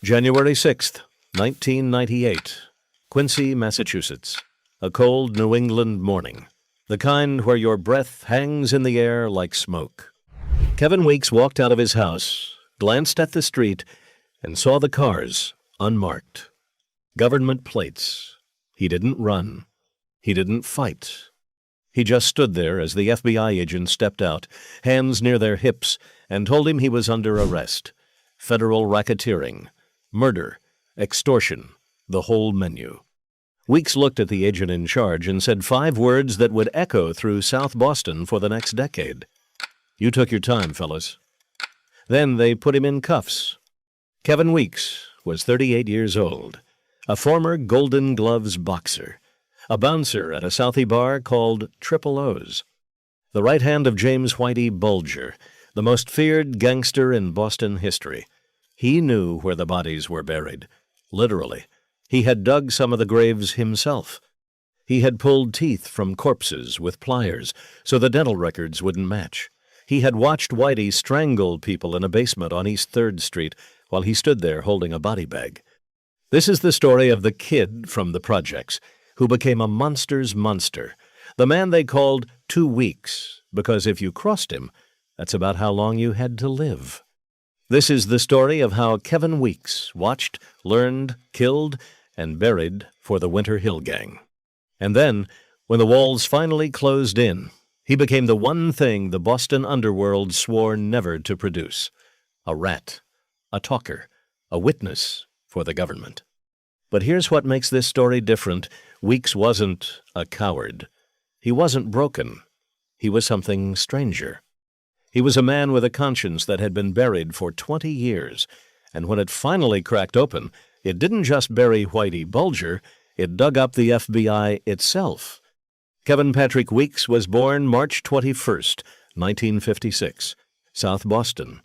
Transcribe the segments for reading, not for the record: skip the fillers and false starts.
January 6th, 1998, Quincy, Massachusetts. A cold New England morning, the kind where your breath hangs in the air like smoke. Kevin Weeks walked out of his house, glanced at the street, and saw the cars unmarked. Government plates. He didn't run. He didn't fight. He just stood there as the FBI agent stepped out, hands near their hips, and told him he was under arrest. Federal racketeering, murder, extortion, the whole menu. Weeks looked at the agent in charge and said 5 words that would echo through South Boston for the next decade. "You took your time, fellas." Then they put him in cuffs. Kevin Weeks was 38 years old, a former Golden Gloves boxer, a bouncer at a Southie bar called Triple O's, the right hand of James Whitey Bulger, the most feared gangster in Boston history. He knew where the bodies were buried, literally. He had dug some of the graves himself. He had pulled teeth from corpses with pliers so the dental records wouldn't match. He had watched Whitey strangle people in a basement on East 3rd Street while he stood there holding a body bag. This is the story of the kid from the projects who became a monster's monster, the man they called 2 Weeks, because if you crossed him, that's about how long you had to live. This is the story of how Kevin Weeks watched, learned, killed, and buried for the Winter Hill Gang. And then, when the walls finally closed in, he became the one thing the Boston underworld swore never to produce: a rat, a talker, a witness for the government. But here's what makes this story different. Weeks wasn't a coward. He wasn't broken. He was something stranger. He was a man with a conscience that had been buried for 20 years, and when it finally cracked open, it didn't just bury Whitey Bulger, it dug up the FBI itself. Kevin Patrick Weeks was born March 21st, 1956, South Boston.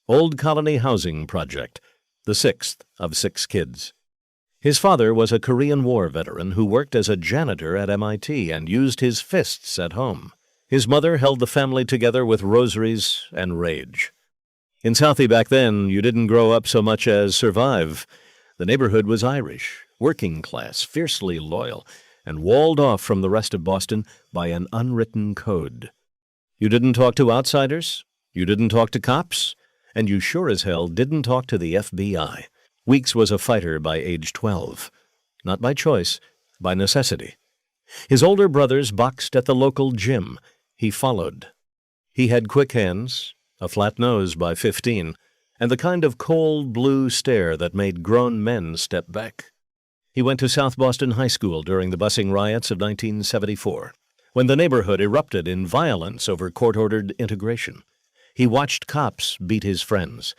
Old Colony Housing Project, the 6th of 6 kids. His father was a Korean War veteran who worked as a janitor at MIT and used his fists at home. His mother held the family together with rosaries and rage. In Southie back then, you didn't grow up so much as survive. The neighborhood was Irish, working class, fiercely loyal, and walled off from the rest of Boston by an unwritten code. You didn't talk to outsiders, you didn't talk to cops, and you sure as hell didn't talk to the FBI. Weeks was a fighter by age 12. Not by choice, by necessity. His older brothers boxed at the local gym. He followed. He had quick hands, a flat nose by 15, and the kind of cold blue stare that made grown men step back. He went to South Boston High School during the busing riots of 1974, when the neighborhood erupted in violence over court-ordered integration. He watched cops beat his friends.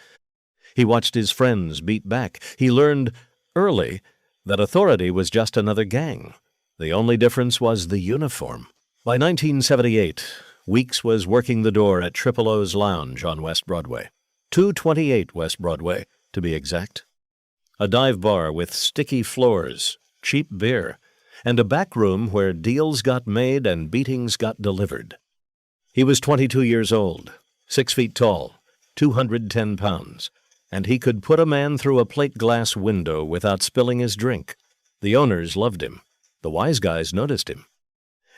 He watched his friends beat back. He learned early that authority was just another gang. The only difference was the uniform. By 1978, Weeks was working the door at Triple O's Lounge on West Broadway. 228 West Broadway, to be exact. A dive bar with sticky floors, cheap beer, and a back room where deals got made and beatings got delivered. He was 22 years old, 6 feet tall, 210 pounds, and he could put a man through a plate glass window without spilling his drink. The owners loved him. The wise guys noticed him.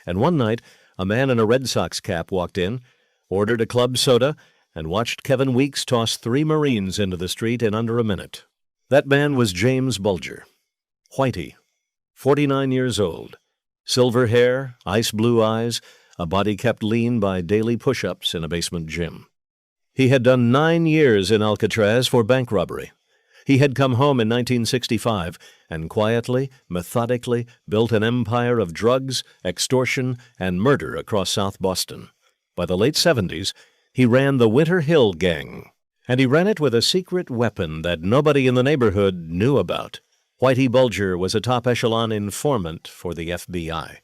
And one night, a man in a Red Sox cap walked in, ordered a club soda, and watched Kevin Weeks toss 3 Marines into the street in under a minute. That man was James Bulger. Whitey, 49 years old. Silver hair, ice blue eyes, a body kept lean by daily push-ups in a basement gym. He had done 9 years in Alcatraz for bank robbery. He had come home in 1965 and quietly, methodically built an empire of drugs, extortion, and murder across South Boston. By the late 70s, he ran the Winter Hill Gang, and he ran it with a secret weapon that nobody in the neighborhood knew about. Whitey Bulger was a top-echelon informant for the FBI.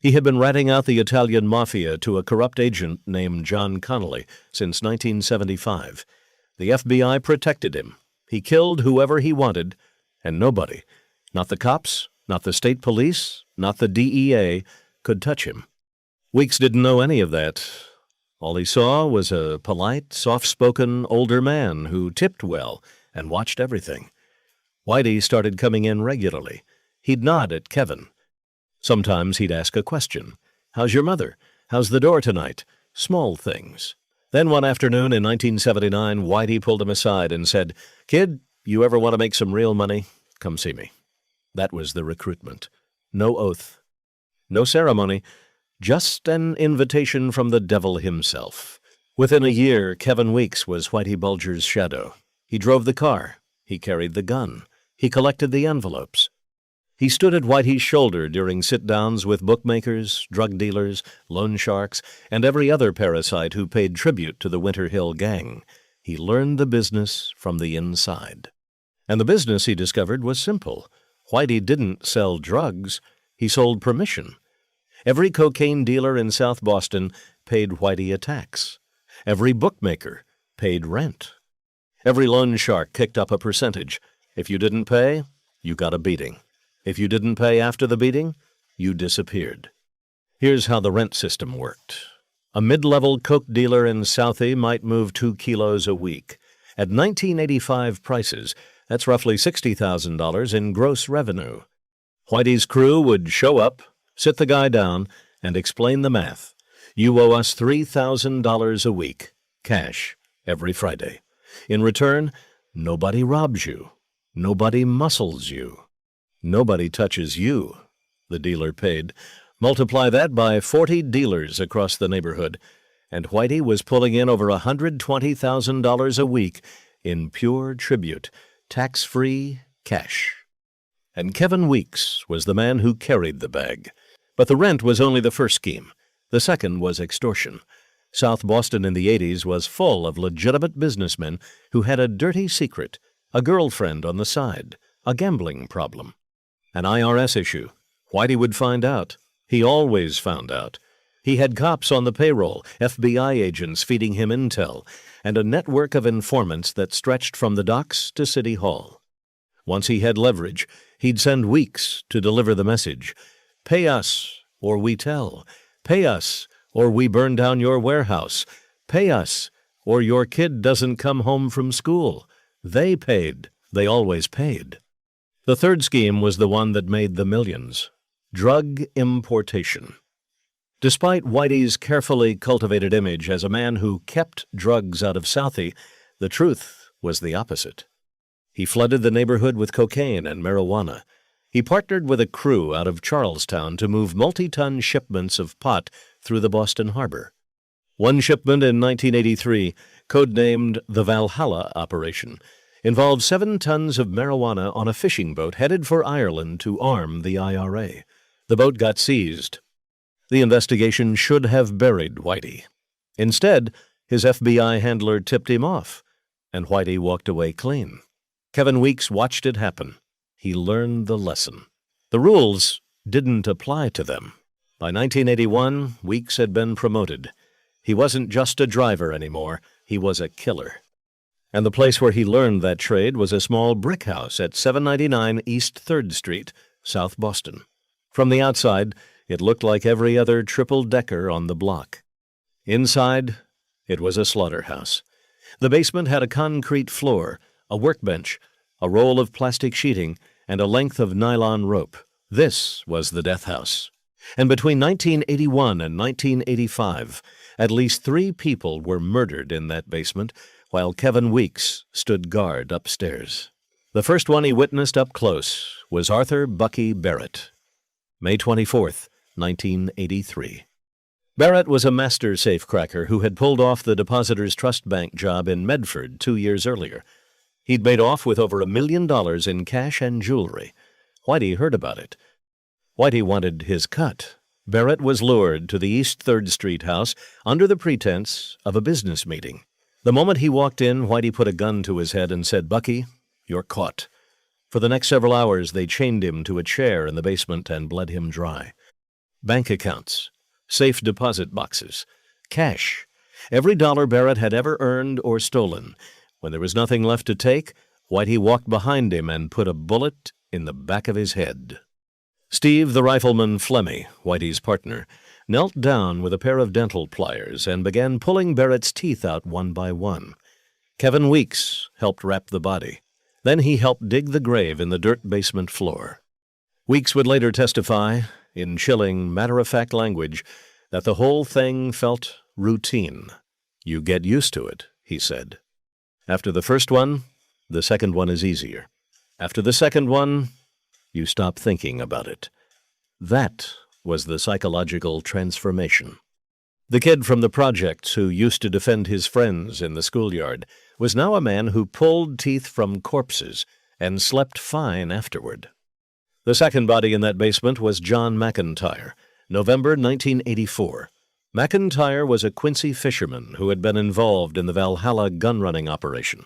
He had been ratting out the Italian Mafia to a corrupt agent named John Connolly since 1975. The FBI protected him. He killed whoever he wanted, and nobody, not the cops, not the state police, not the DEA, could touch him. Weeks didn't know any of that. All he saw was a polite, soft-spoken older man who tipped well and watched everything. Whitey started coming in regularly. He'd nod at Kevin. Sometimes he'd ask a question. "How's your mother? How's the door tonight?" Small things. Then one afternoon in 1979, Whitey pulled him aside and said, "Kid, you ever want to make some real money? Come see me." That was the recruitment. No oath. No ceremony. Just an invitation from the devil himself. Within a year, Kevin Weeks was Whitey Bulger's shadow. He drove the car. He carried the gun. He collected the envelopes. He stood at Whitey's shoulder during sit-downs with bookmakers, drug dealers, loan sharks, and every other parasite who paid tribute to the Winter Hill Gang. He learned the business from the inside. And the business, he discovered, was simple. Whitey didn't sell drugs. He sold permission. Every cocaine dealer in South Boston paid Whitey a tax. Every bookmaker paid rent. Every loan shark kicked up a percentage. If you didn't pay, you got a beating. If you didn't pay after the beating, you disappeared. Here's how the rent system worked. A mid-level coke dealer in Southie might move 2 kilos a week. At 1985 prices, that's roughly $60,000 in gross revenue. Whitey's crew would show up, sit the guy down, and explain the math. You owe us $3,000 a week, cash, every Friday. In return, nobody robs you. Nobody muscles you. Nobody touches you, the dealer paid. Multiply that by 40 dealers across the neighborhood, and Whitey was pulling in over $120,000 a week in pure tribute, tax-free cash. And Kevin Weeks was the man who carried the bag. But the rent was only the first scheme. The second was extortion. South Boston in the 80s was full of legitimate businessmen who had a dirty secret, a girlfriend on the side, a gambling problem. An IRS issue. Whitey would find out. He always found out. He had cops on the payroll, FBI agents feeding him intel, and a network of informants that stretched from the docks to City Hall. Once he had leverage, he'd send Weeks to deliver the message. Pay us, or we tell. Pay us, or we burn down your warehouse. Pay us, or your kid doesn't come home from school. They paid. They always paid. The third scheme was the one that made the millions. Drug importation. Despite Whitey's carefully cultivated image as a man who kept drugs out of Southie, the truth was the opposite. He flooded the neighborhood with cocaine and marijuana. He partnered with a crew out of Charlestown to move multi-ton shipments of pot through the Boston Harbor. One shipment in 1983, codenamed the Valhalla Operation, involved 7 tons of marijuana on a fishing boat headed for Ireland to arm the IRA. The boat got seized. The investigation should have buried Whitey. Instead, his FBI handler tipped him off, and Whitey walked away clean. Kevin Weeks watched it happen. He learned the lesson. The rules didn't apply to them. By 1981, Weeks had been promoted. He wasn't just a driver anymore. He was a killer. And the place where he learned that trade was a small brick house at 799 East 3rd Street, South Boston. From the outside, it looked like every other triple-decker on the block. Inside, it was a slaughterhouse. The basement had a concrete floor, a workbench, a roll of plastic sheeting, and a length of nylon rope. This was the death house. And between 1981 and 1985, at least 3 people were murdered in that basement, while Kevin Weeks stood guard upstairs. The first one he witnessed up close was Arthur "Bucky" Barrett. May 24th, 1983. Barrett was a master safecracker who had pulled off the Depositors Trust Bank job in Medford 2 years earlier. He'd made off with over $1 million in cash and jewelry. Whitey heard about it. Whitey wanted his cut. Barrett was lured to the East 3rd Street house under the pretense of a business meeting. The moment he walked in, Whitey put a gun to his head and said, "Bucky, you're caught." For the next several hours, they chained him to a chair in the basement and bled him dry. Bank accounts, safe deposit boxes, cash, every dollar Barrett had ever earned or stolen. When there was nothing left to take, Whitey walked behind him and put a bullet in the back of his head. Steve the Rifleman Flemmy, Whitey's partner, knelt down with a pair of dental pliers and began pulling Barrett's teeth out one by one. Kevin Weeks helped wrap the body. Then he helped dig the grave in the dirt basement floor. Weeks would later testify, in chilling, matter-of-fact language, that the whole thing felt routine. You get used to it, he said. After the first one, the second one is easier. After the second one, you stop thinking about it. That was the psychological transformation. The kid from the projects who used to defend his friends in the schoolyard was now a man who pulled teeth from corpses and slept fine afterward. The second body in that basement was John McIntyre, November 1984. McIntyre was a Quincy fisherman who had been involved in the Valhalla gun-running operation.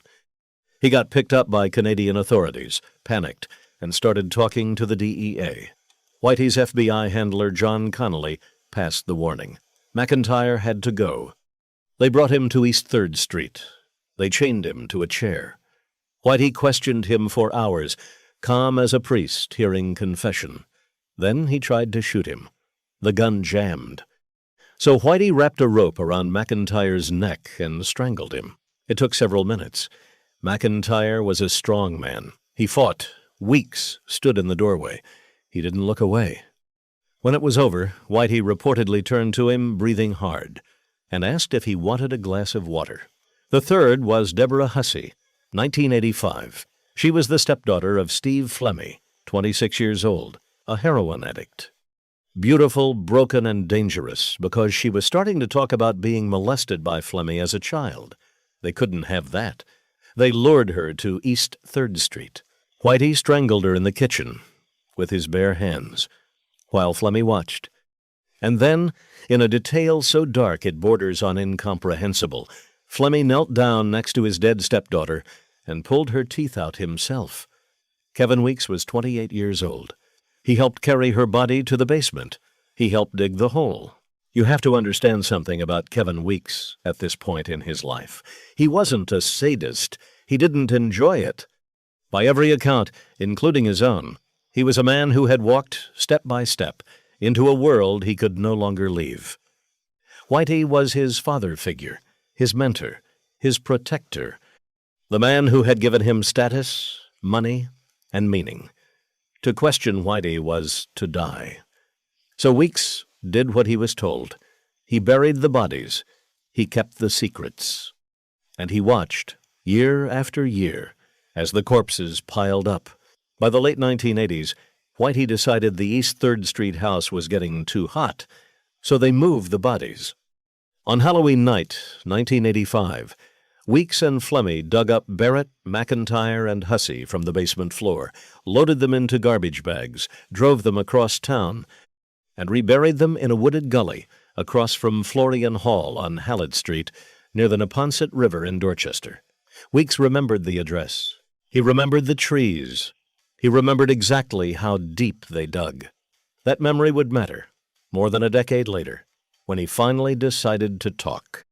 He got picked up by Canadian authorities, panicked, and started talking to the DEA. Whitey's FBI handler, John Connolly, passed the warning. McIntyre had to go. They brought him to East 3rd Street. They chained him to a chair. Whitey questioned him for hours, calm as a priest hearing confession. Then he tried to shoot him. The gun jammed. So Whitey wrapped a rope around McIntyre's neck and strangled him. It took several minutes. McIntyre was a strong man. He fought. Weeks stood in the doorway. He didn't look away. When it was over, Whitey reportedly turned to him, breathing hard, and asked if he wanted a glass of water. The third was Deborah Hussey, 1985. She was the stepdaughter of Steve Flemmi, 26 years old, a heroin addict. Beautiful, broken, and dangerous because she was starting to talk about being molested by Flemmi as a child. They couldn't have that. They lured her to East 3rd Street. Whitey strangled her in the kitchen with his bare hands, while Flemmi watched. And then, in a detail so dark it borders on incomprehensible, Flemmi knelt down next to his dead stepdaughter and pulled her teeth out himself. Kevin Weeks was 28 years old. He helped carry her body to the basement. He helped dig the hole. You have to understand something about Kevin Weeks at this point in his life. He wasn't a sadist. He didn't enjoy it. By every account, including his own, he was a man who had walked step by step into a world he could no longer leave. Whitey was his father figure, his mentor, his protector, the man who had given him status, money, and meaning. To question Whitey was to die. So Weeks did what he was told. He buried the bodies. He kept the secrets. And he watched, year after year, as the corpses piled up. By the late 1980s, Whitey decided the East 3rd Street house was getting too hot, so they moved the bodies. On Halloween night, 1985, Weeks and Flemmi dug up Barrett, McIntyre, and Hussey from the basement floor, loaded them into garbage bags, drove them across town, and reburied them in a wooded gully across from Florian Hall on Hallett Street near the Neponset River in Dorchester. Weeks remembered the address. He remembered the trees. He remembered exactly how deep they dug. That memory would matter, more than a decade later, when he finally decided to talk.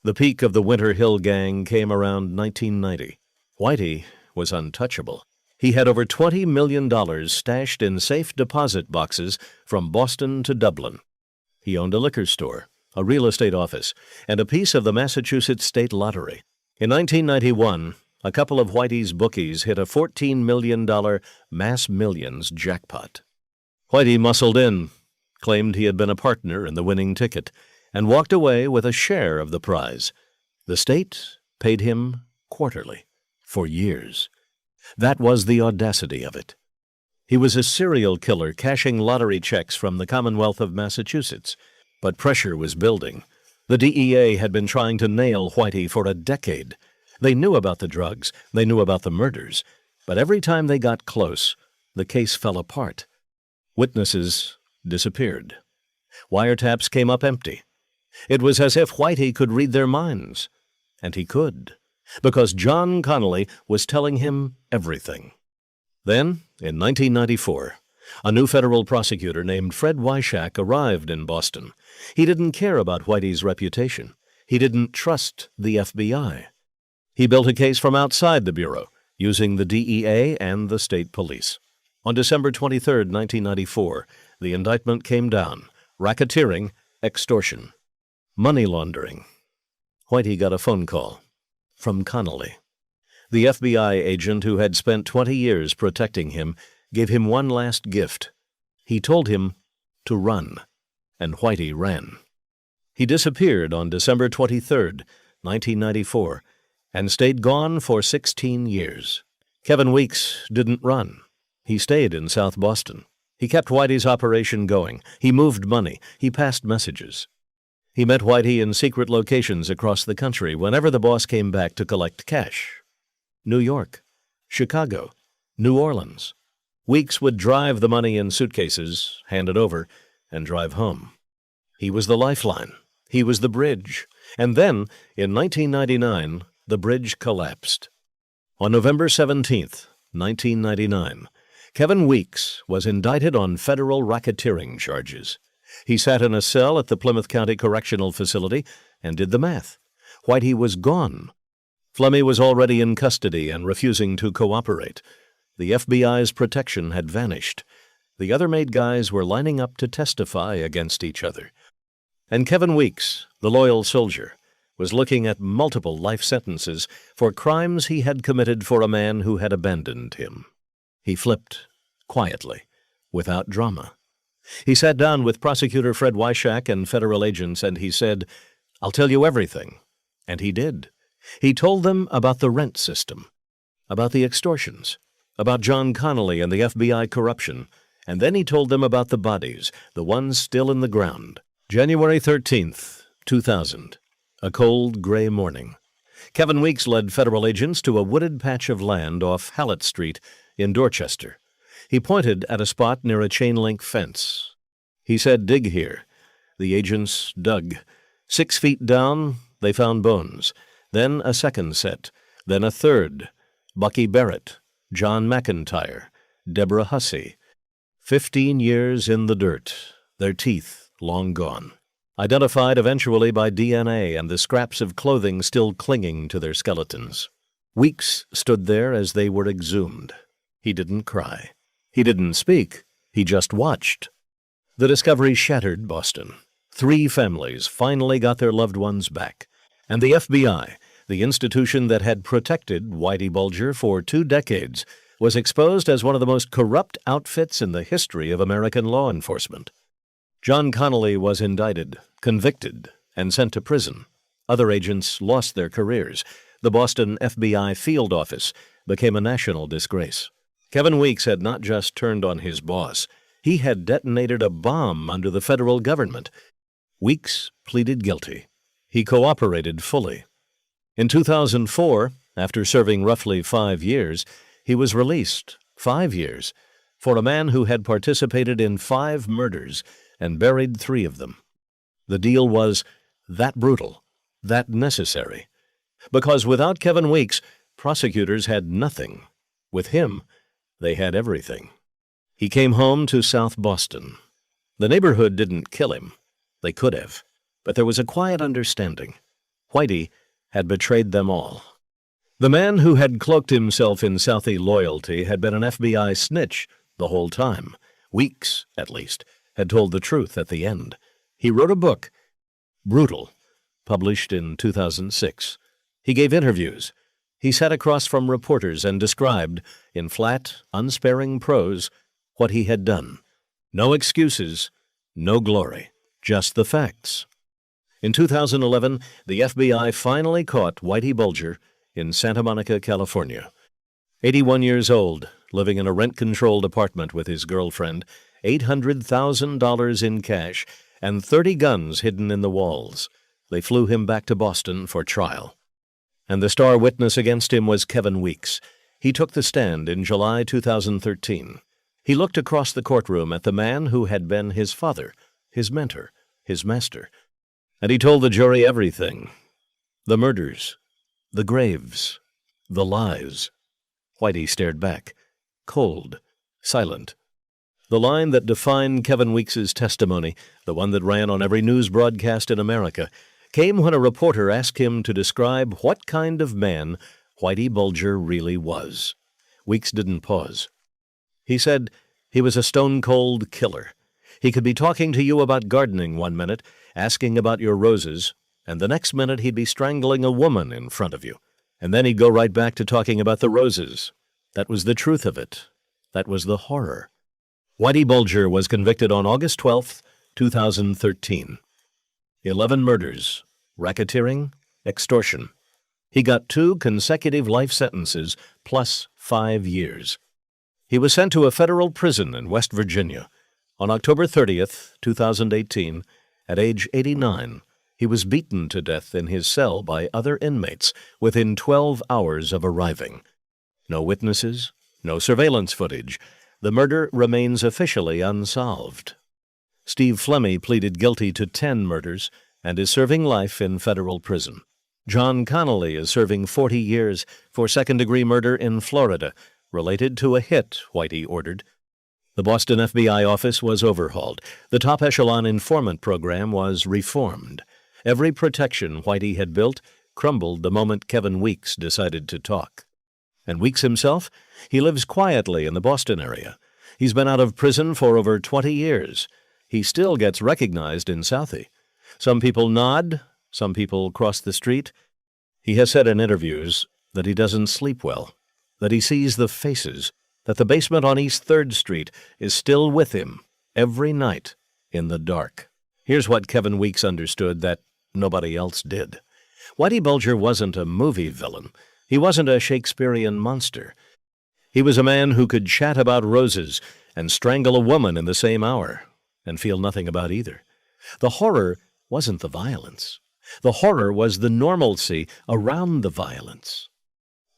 The peak of the Winter Hill Gang came around 1990. Whitey was untouchable. He had over $20 million stashed in safe deposit boxes from Boston to Dublin. He owned a liquor store, a real estate office, and a piece of the Massachusetts State Lottery. In 1991, a couple of Whitey's bookies hit a $14 million Mass Millions jackpot. Whitey muscled in, claimed he had been a partner in the winning ticket, and walked away with a share of the prize. The state paid him quarterly for years. That was the audacity of it. He was a serial killer cashing lottery checks from the Commonwealth of Massachusetts, but pressure was building. The DEA had been trying to nail Whitey for a decade. They knew about the drugs, they knew about the murders, but every time they got close, the case fell apart. Witnesses disappeared. Wiretaps came up empty. It was as if Whitey could read their minds. And he could, because John Connolly was telling him everything. Then, in 1994, a new federal prosecutor named Fred Wyshak arrived in Boston. He didn't care about Whitey's reputation. He didn't trust the FBI. He built a case from outside the Bureau, using the DEA and the state police. On December 23, 1994, the indictment came down: racketeering, extortion, money laundering. Whitey got a phone call from Connolly. The FBI agent who had spent 20 years protecting him gave him one last gift. He told him to run, and Whitey ran. He disappeared on December 23, 1994, and stayed gone for 16 years. Kevin Weeks didn't run. He stayed in South Boston. He kept Whitey's operation going. He moved money. He passed messages. He met Whitey in secret locations across the country whenever the boss came back to collect cash. New York, Chicago, New Orleans. Weeks would drive the money in suitcases, hand it over, and drive home. He was the lifeline. He was the bridge. And then, in 1999, the bridge collapsed. On November 17, 1999, Kevin Weeks was indicted on federal racketeering charges. He sat in a cell at the Plymouth County Correctional Facility and did the math. Whitey was gone. Flemmy was already in custody and refusing to cooperate. The FBI's protection had vanished. The other made guys were lining up to testify against each other. And Kevin Weeks, the loyal soldier, was looking at multiple life sentences for crimes he had committed for a man who had abandoned him. He flipped, quietly, without drama. He sat down with Prosecutor Fred Wyshak and federal agents, and he said, "I'll tell you everything." And he did. He told them about the rent system, about the extortions, about John Connolly and the FBI corruption, and then he told them about the bodies, the ones still in the ground. January 13th, 2000. A cold, gray morning. Kevin Weeks led federal agents to a wooded patch of land off Hallett Street in Dorchester. He pointed at a spot near a chain-link fence. He said, "Dig here." The agents dug. 6 feet down, they found bones. Then a second set. Then a third. Bucky Barrett, John McIntyre, Deborah Hussey. 15 years in the dirt, their teeth long gone. Identified eventually by DNA and the scraps of clothing still clinging to their skeletons. Weeks stood there as they were exhumed. He didn't cry. He didn't speak. He just watched. The discovery shattered Boston. 3 families finally got their loved ones back. And the FBI, the institution that had protected Whitey Bulger for 2 decades, was exposed as one of the most corrupt outfits in the history of American law enforcement. John Connolly was indicted, convicted, and sent to prison. Other agents lost their careers. The Boston FBI field office became a national disgrace. Kevin Weeks had not just turned on his boss. He had detonated a bomb under the federal government. Weeks pleaded guilty. He cooperated fully. In 2004, after serving roughly 5 years, he was released, 5 years, for a man who had participated in 5 murders and buried 3 of them. The deal was that brutal, that necessary. Because without Kevin Weeks, prosecutors had nothing. With him, they had everything. He came home to South Boston. The neighborhood didn't kill him. They could have. But there was a quiet understanding. Whitey had betrayed them all. The man who had cloaked himself in Southie loyalty had been an FBI snitch the whole time. Weeks, at least, had told the truth at the end. He wrote a book, Brutal, published in 2006. He gave interviews. He sat across from reporters and described, in flat, unsparing prose, what he had done. No excuses, no glory, just the facts. In 2011, the FBI finally caught Whitey Bulger in Santa Monica, California. 81 years old, living in a rent-controlled apartment with his girlfriend, $800,000 in cash, and 30 guns hidden in the walls. They flew him back to Boston for trial. And the star witness against him was Kevin Weeks. He took the stand in July 2013. He looked across the courtroom at the man who had been his father, his mentor, his master. And he told the jury everything. The murders, the graves, the lies. Whitey stared back, cold, silent. The line that defined Kevin Weeks's testimony, the one that ran on every news broadcast in America, came when a reporter asked him to describe what kind of man Whitey Bulger really was. Weeks didn't pause. He said he was a stone-cold killer. He could be talking to you about gardening one minute, asking about your roses, and the next minute he'd be strangling a woman in front of you. And then he'd go right back to talking about the roses. That was the truth of it. That was the horror. Whitey Bulger was convicted on August 12th, 2013. 11 murders, racketeering, extortion. He got 2 consecutive life sentences plus 5 years. He was sent to a federal prison in West Virginia. On October 30th, 2018, at age 89, he was beaten to death in his cell by other inmates within 12 hours of arriving. No witnesses, no surveillance footage. The murder remains officially unsolved. Steve Flemmi pleaded guilty to 10 murders and is serving life in federal prison. John Connolly is serving 40 years for second-degree murder in Florida, related to a hit Whitey ordered. The Boston FBI office was overhauled. The top echelon informant program was reformed. Every protection Whitey had built crumbled the moment Kevin Weeks decided to talk. And Weeks himself? He lives quietly in the Boston area. He's been out of prison for over 20 years. He still gets recognized in Southie. Some people nod, some people cross the street. He has said in interviews that he doesn't sleep well, that he sees the faces, that the basement on East 3rd Street is still with him every night in the dark. Here's what Kevin Weeks understood that nobody else did. Whitey Bulger wasn't a movie villain. He wasn't a Shakespearean monster. He was a man who could chat about roses and strangle a woman in the same hour and feel nothing about either. The horror wasn't the violence. The horror was the normalcy around the violence.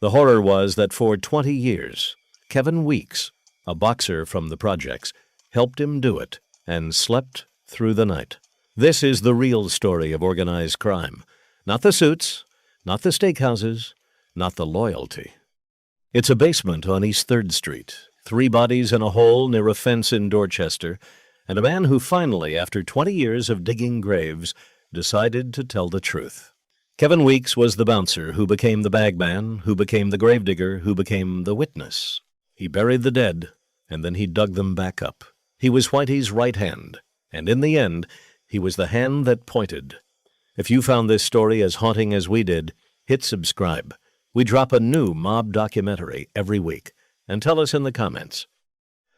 The horror was that for 20 years, Kevin Weeks, a boxer from the projects, helped him do it and slept through the night. This is the real story of organized crime. Not the suits, not the steakhouses, not the loyalty. It's a basement on East 3rd Street, 3 bodies in a hole near a fence in Dorchester, and a man who finally, after 20 years of digging graves, decided to tell the truth. Kevin Weeks was the bouncer who became the bagman, who became the gravedigger, who became the witness. He buried the dead, and then he dug them back up. He was Whitey's right hand, and in the end, he was the hand that pointed. If you found this story as haunting as we did, hit subscribe. We drop a new mob documentary every week, and tell us in the comments.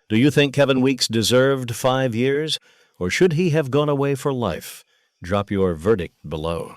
Do you think Kevin Weeks deserved 5 years, or should he have gone away for life? Drop your verdict below.